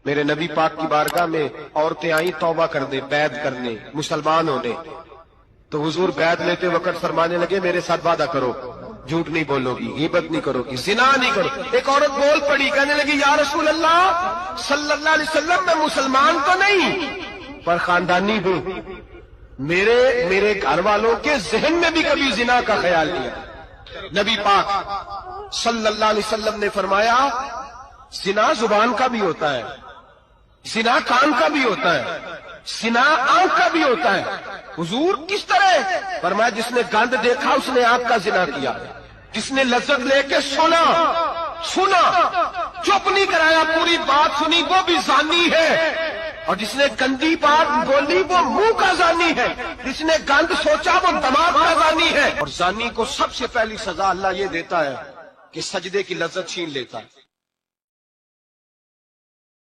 मेरे नबी पाक की बारगाह में औरतें आई तौबा करने, बैत करने, मुसलमान होने। तो हुजूर बैत लेते वक्त फरमाने लगे मेरे साथ वादा करो, झूठ नहीं बोलोगी, गीबत नहीं करोगी, जिना नहीं करो। एक औरत बोल पड़ी, कहने लगी या रसूल अल्लाह सल्लल्लाहु अलैहि वसल्लम, मैं मुसलमान तो नहीं पर खानदानी हूं, मेरे घर वालों के जहन में भी कभी जिना का ख्याल नहीं आया। नबी पाक सल्लल्लाहु अलैहि वसल्लम ने फरमाया जिना जुबान का भी होता है, जिना कान का भी होता है, जिना आंख का भी होता है। हुजूर किस तरह? फरमाया जिसने गंद देखा उसने आंख का जिना किया, जिसने लज्जत लेके सुना, चुप नहीं कराया, पूरी बात सुनी, वो भी जानी है। और जिसने गंदी बात बोली वो मुंह का जानी है, जिसने गंद सोचा वो दिमाग का जानी है। और जानी को सबसे पहली सजा अल्लाह ये देता है कि सजदे की लज्जत छीन लेता है।